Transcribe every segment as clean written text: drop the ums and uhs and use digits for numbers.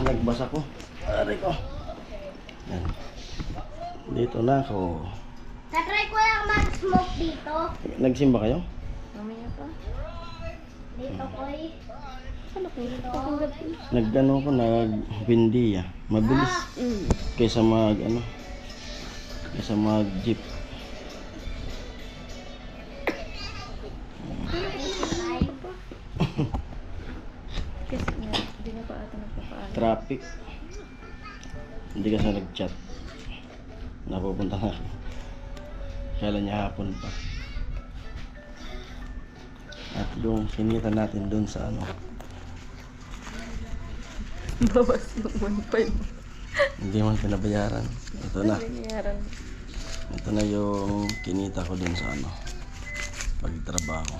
Nagbasa ko. Aray ko. Yan. Dito na ako. Natry ko lang mag-smoke dito. Nagsimba kayo? Mamaya pa. Dito ko eh. Ano ko? Nagano ko, nagbindi ah. Mabilis. Kaysa kaysa mag jeep. Kasi nga, hindi na pa ata nagpapaalam. Traffic. Hindi kasi nag-chat. Napupunta na. Kailan niya hapon pa. At yung kinita natin dun sa Bawas ng 1.5. hindi man pinabayaran. Ito na. Binayaran. Ito na yung kinita ko dun sa pagtrabaho.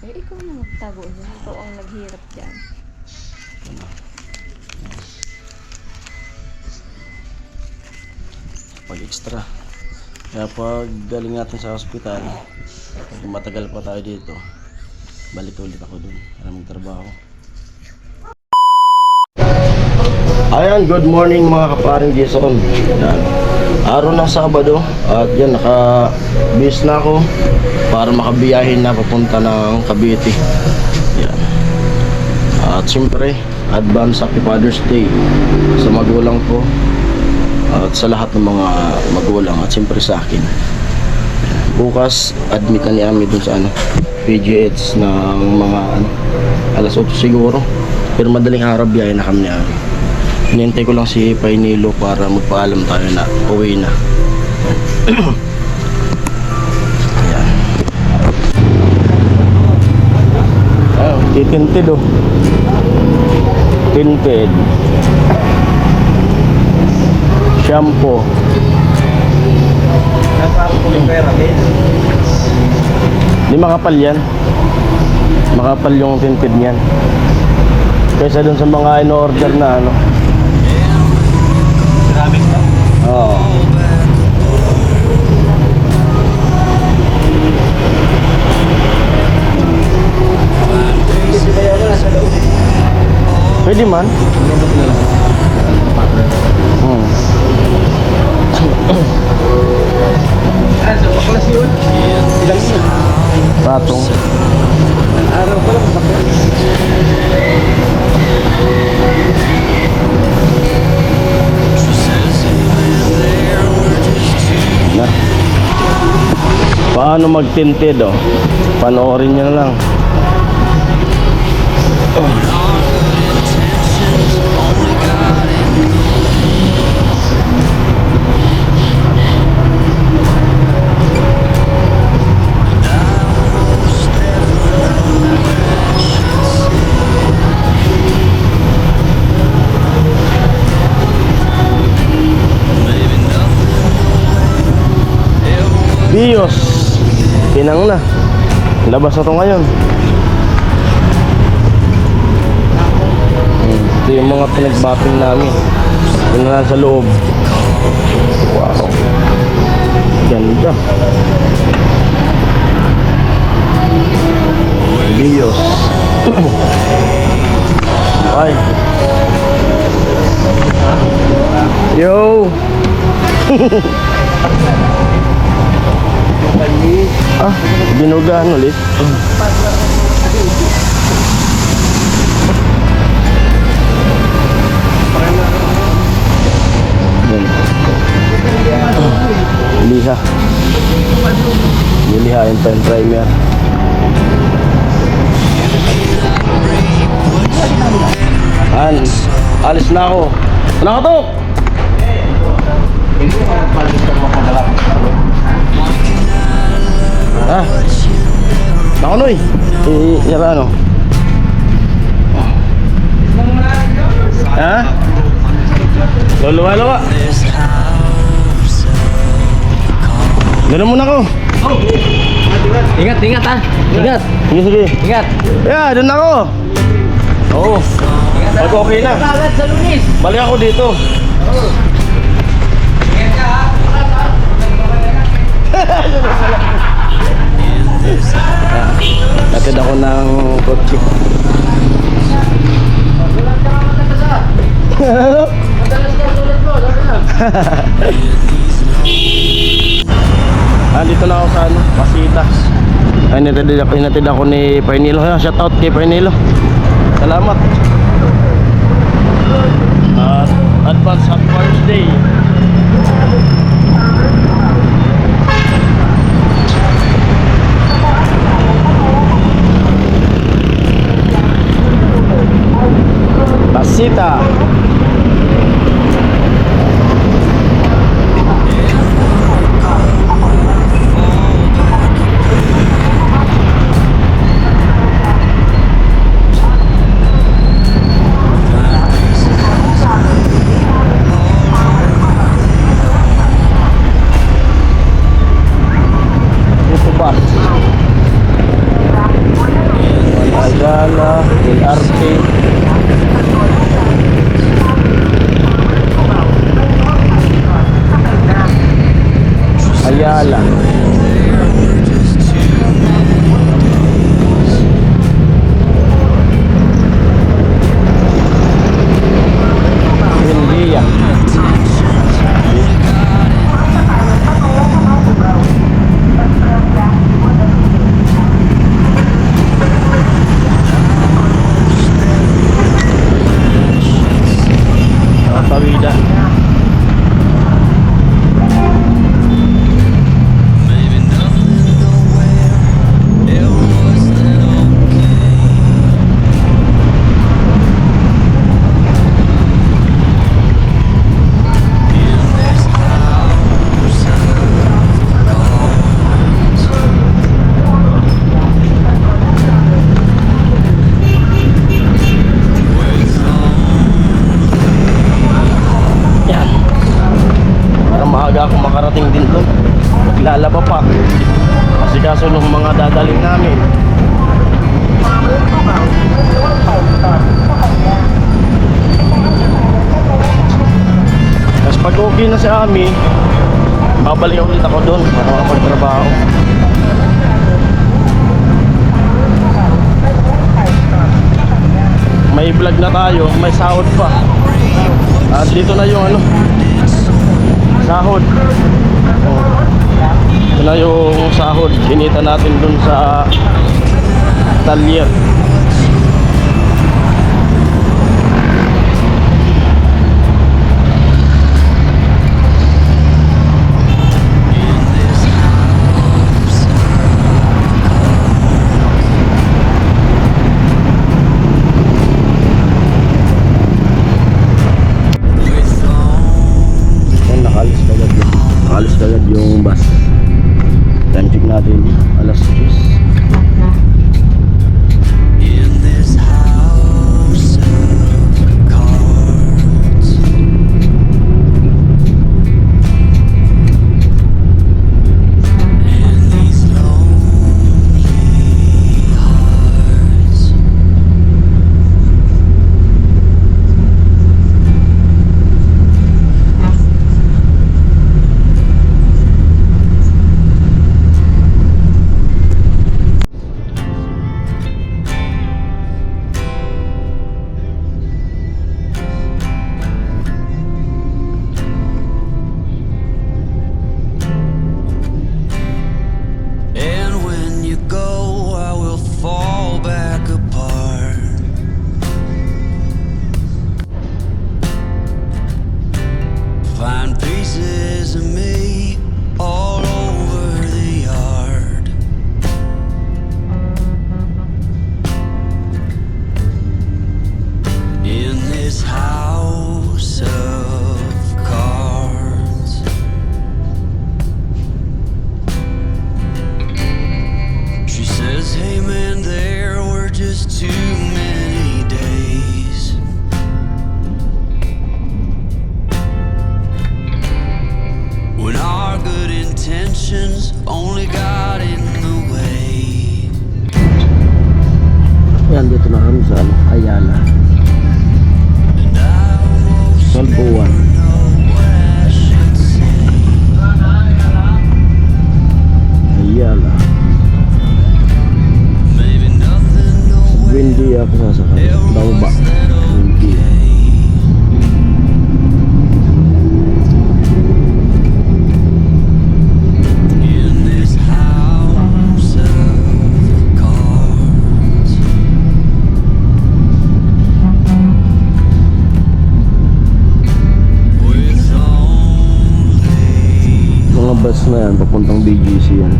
Eh, ikaw na magtago niya. Ikaw ang naghirap dyan. Ito na. Pag extra. Kaya pag galing natin sa hospital, pag matagal pa tayo dito, balik ulit ako dun para magtrabaho. Ayan, good morning mga kaparing Jason. Yan. Araw ng Sabado at yan, naka-bis na ako para makabiyahin na papunta ng Cavite. Yan. At siyempre, advance happy Father's Day sa magulang ko at sa lahat ng mga magulang at siyempre sa akin. Bukas, admit na ni Ami dun sa PGH ng mga alas 8 siguro. Pero madaling araw biyahe na kami ni Ami. Hinintay ko lang si Painilo para magpaalam tayo na uwi na. Ayan. Ayun, titinted oh. Tinted. Shampoo. Di makapal yan. Makapal yung tinted niyan. Kaysa dun sa mga in-order na ceramic ba? Oo. Pwede man. Sa baklas yun. Ilang yun? Patong. Araw pa lang baklas. Na. Paano mag-tinted oh? Panoorin nyo na lang. Bios. Pinang na. Labas na to ngayon. Ito yung mga pinagbapping namin. Yun na sa loob. Wow. Ganda. Bios. Ay. Yo. Binugahan ulit. Liha. Niliha yung pen primer. Alis na ako. Nakatok! Ah, ako Noy. Yara ano? Ha? Luluwa-luwa. Ganun muna ko. Ingat, ingat ha. Ingat. Sige, sige. Ingat. Yeah, doon ako. Oo. Pag okay na. Agad sa Lunis. Balik ako dito. Ingat ka ha. Natid ako ng kotse. Dito na ako sa ano, Pasitas. Ay, inatid ako ni Painilo. Shout out kay Painilo. Salamat. At advance happy Father's Day. Pasita. Ayala, LRT. Ayala. India. Pawida. Maaga ako makarating din doon. Maglalaba pa. Kasi kaso nung mga dadaling namin, tapos pag okay na si Ami, babalik ulit ako doon para makapagtrabaho. May vlog na tayo, may sahod pa. At dito na yung ano, sahod. Ito na yung sahod. Kinita natin dun sa Talyer. Nakalis kagad yung bus. Time check natin, alas 10. Yan, dito na kami sa Ayala. Salbuan. Ayala. Hindi ako sasakay. Bababa. Hindi. In this house of cards, with only Mga bus na yan, papuntang BGC yan.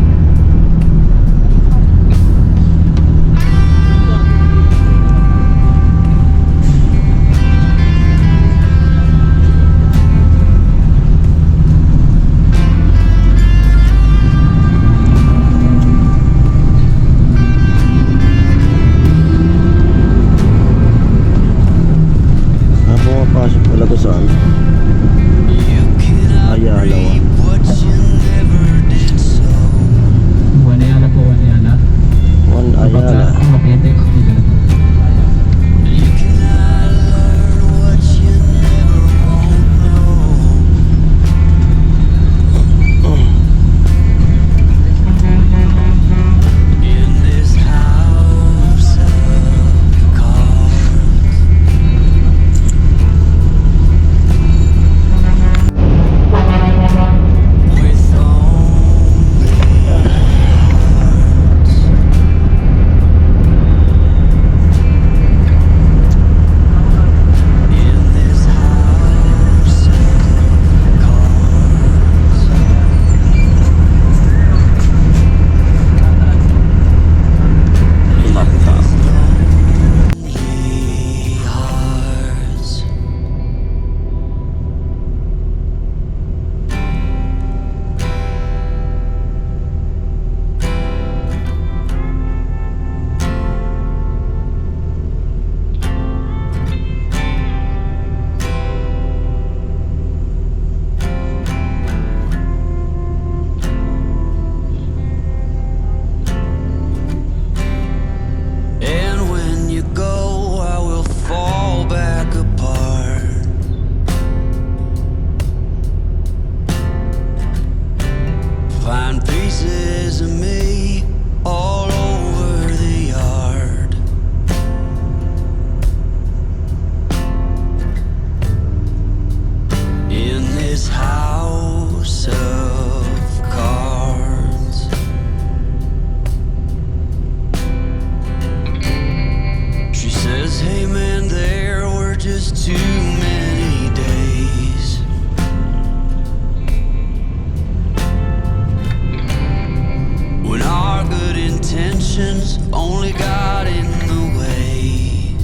Pumapasok pala to saan? you cannot Ayala. reap what you never did sow. Waniala po, waniala. One Ayala. Mapitek. You cannot learn what you never won't know. In this house of cards, with only hearts. In this house of cards, lonely hearts. And when you go, I will fall back apart. Find pieces of me all over the yard. In this house of cards. She says, hey man, there were just too many days. When our good intentions only got in the way.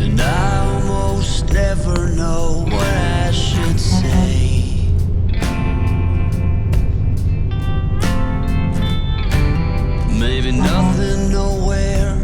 And I almost never know what I should say. Maybe nothing nowhere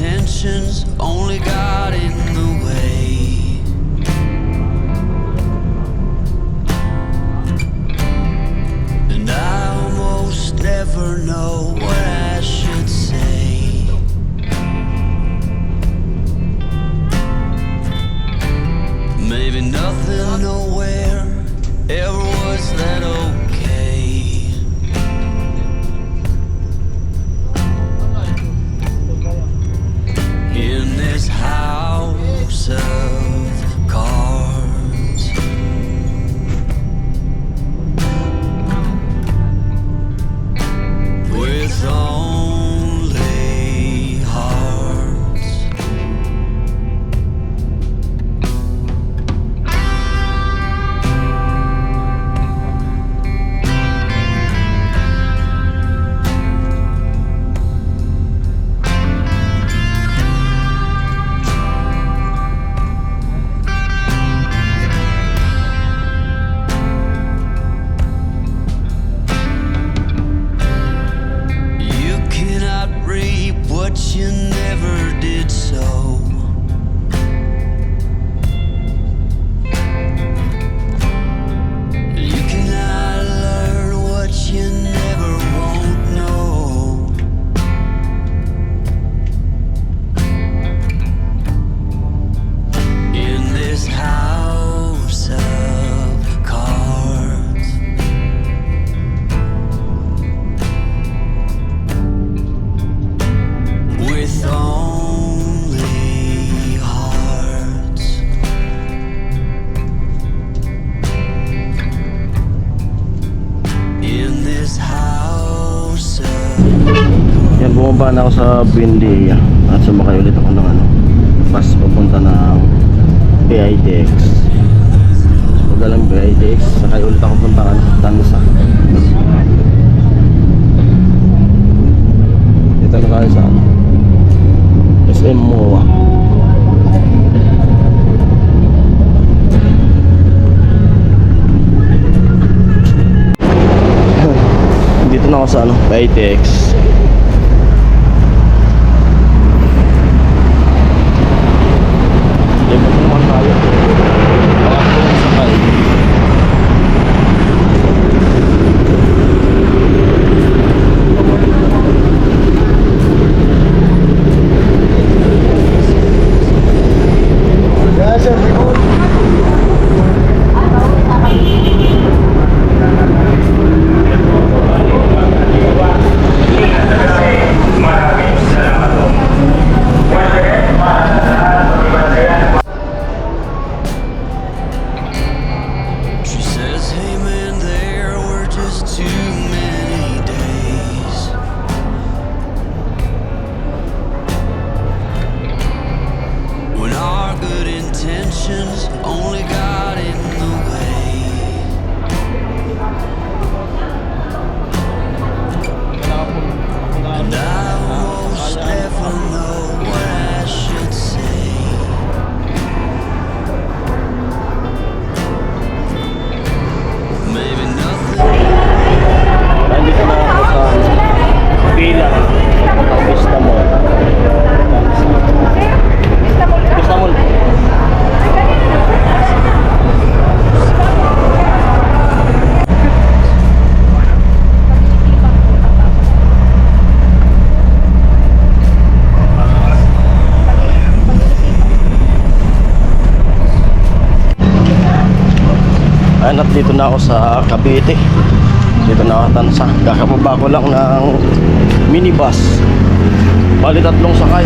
intentions only got in the way. And I almost never know what I should say. Maybe nothing nowhere ever was that okay. In this house of cards, with only hearts. You cannot reap what you never did sow. You cannot learn what you never won't know. In this house of cards, with only hearts. In this house of Yan, bumaba na ako sa Buendia at sumakay ulit ako ng bus papunta ng PITX. Pagdalang PITX, sakay ulit ako punta Tansa. Dito na tayo sa SM MOA. Dito na ako sa PITX. Lipat naman tayo. Pangatlong sakay. She says, hey man, there were just too many days. When our good intentions only got in the way. And I almost never know what I should say. Maybe nothing. Nandito na ako sa Pila. Vista Mall. Vista Mall. Ayan, at dito na ako sa Cavite. Dito na ako Tansa. Kakababa ko lang ng minibus. Bali 3 sakay.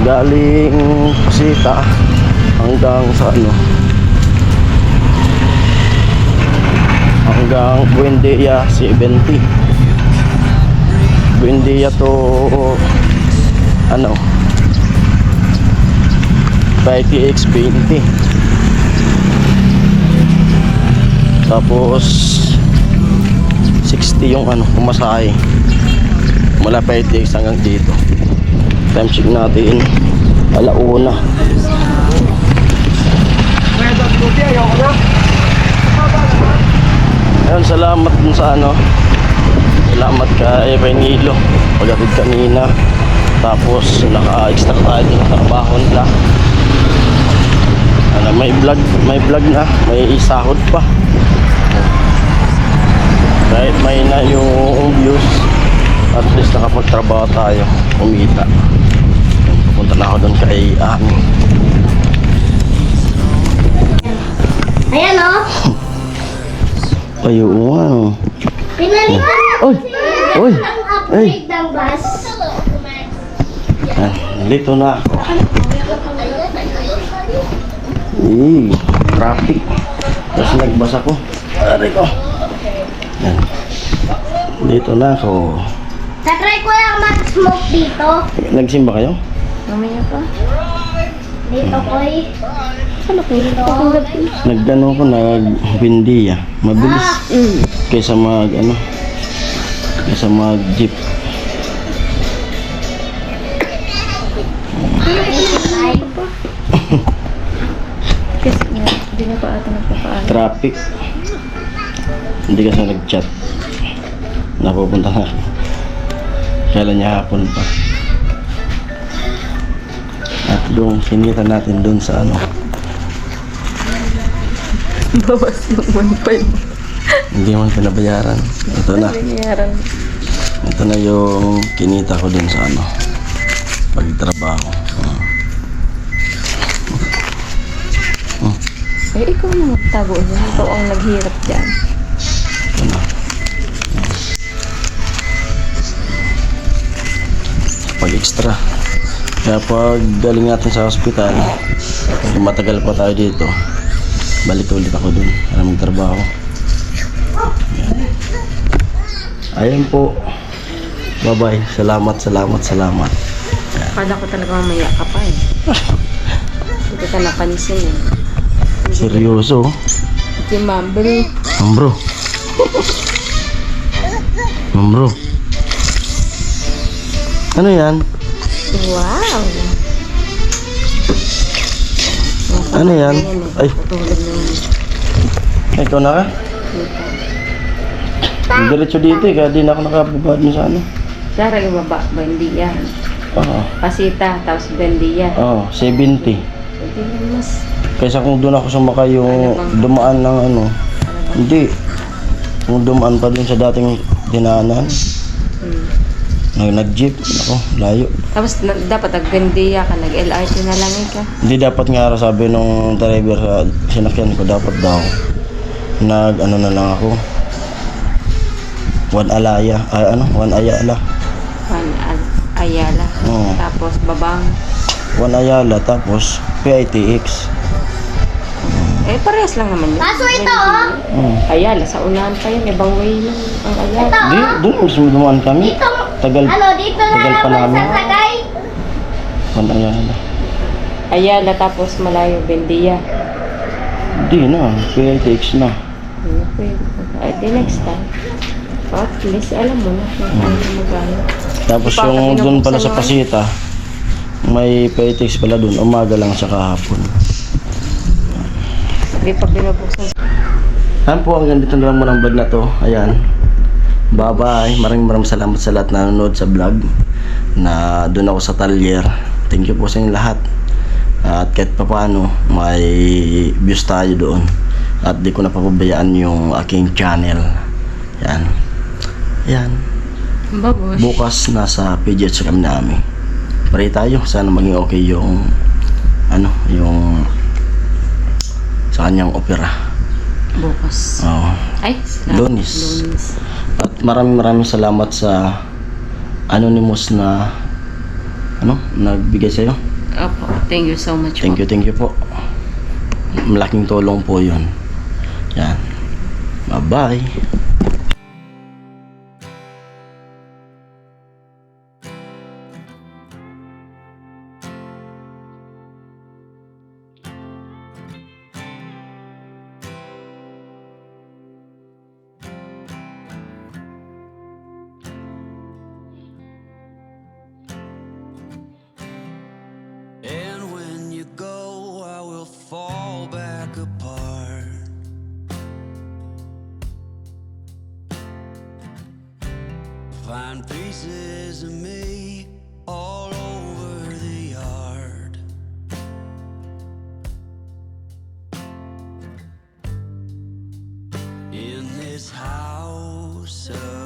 Galing Pasita hanggang sa hanggang Buendia 70. Buendia to PITX 20. Tapos 60 yung pumasahe mula PITX hanggang dito. Time check natin 1:00. Ayun, salamat dun sa Salamat kay Nilo. Pagdating kanina. Tapos naka-extra tayo din ng trabaho nila. Ano, may vlog na, may isahod pa. Kahit may na yung views, at least nakapagtrabaho tayo, kumita. Pupunta na ako doon kay Ami. Ayan o. Ay, oo nga. Pinalitan na Oy! Oy! ang upgrade ng bus. Ah, lito na ako. Traffic. Tapos nagbasa ko. Aray ko. Yan. Dito na ako. Tatry ko lang mag-smoke dito. Nagsimba kayo? Mamaya pa. Dito ko eh. Ano po? Papanggap ko. Nagano ko, nagbindiya. Mabilis. Kaysa kaysa mag jeep. Kasi nga, di na pa ata nagpapaalam. Traffic. Hindi kasi nag-chat. Napupunta na. Kailan niya hapon pa. At yung sinita natin dun sa Bawas yung 1.5. hindi man pinabayaran. Ito na. Binayaran. Ito na yung kinita ko dun sa pagtrabaho. Eh, ikaw na magtago niya. Ikaw ang naghirap dyan. Ito na. Pag extra. Kaya pag galing natin sa hospital, kung matagal pa tayo dito, balik ulit ako dun para magtrabaho. Ayan po. Bye-bye. Salamat. Akala ko talaga mamaya ka pa eh. Hindi ka napansin eh. Seryoso. Si Mambro. Mambro. Mambro. Ano yan? Wow! Ano yan? Ay, Tulad ng ito na ka? Diretso dito eh, kaya di na ako nakapabad mo sa Sara yung baba, bendiya. Oo. Pasita, tapos bendiya. Oo, 70. Hindi na mas. Kaysa kung doon ako sumakay yung dumaan ng hindi. Kung dumaan pa dun sa dating dinaanan. Nag-jeep. Ako, layo. Tapos dapat nag-bendiya ka, nag-LRT na lang ka. Hindi dapat nga sabi nung driver sa sinakyan ko, dapat daw na lang ako. One Ayala. Juan Ayala. Oo. Tapos babang. One Ayala, tapos PITX. Eh, parehas lang naman yun. Kaso ito oh. Ayala, sa unahan pa yun. Ibang way yun. Ang Ayala. Ito Di, doon mismo dumaan kami. Dito. Tagal Dito na tagal pa naman namin. sasagay. One Ayala. Ayala, tapos malayo, bendiya. Di na, PITX na. Pwede. Ay, di next time. At least, alam mo na kung ano magano. Tapos Baka yung doon pala sa pinubuksan Pasita, may PITX pala doon, umaga lang sa kahapon. Hindi pa binubuksan. Ayan po, hanggang dito na lang muna ang vlog na to. Ayan. Bye-bye. Maraming salamat sa lahat na nanonood sa vlog. Na doon ako sa Talyer. Thank you po sa inyo lahat. At kahit pa paano, may views tayo doon. At di ko na papabayaan yung aking channel. Ayan. Ayan. Baboy. Bukas nasa PGH kami namin. Pray tayo. Sana maging okay yung yung sa kanyang opera. Bukas. Oo. Ay, Lunes. Lunes. At maraming salamat sa anonymous na nagbigay sa'yo. Opo, thank you so much. Thank you po. Malaking tulong po yun. Yan. Bye-bye. And when you go, I will fall back apart. find pieces of me all over the yard. In this house of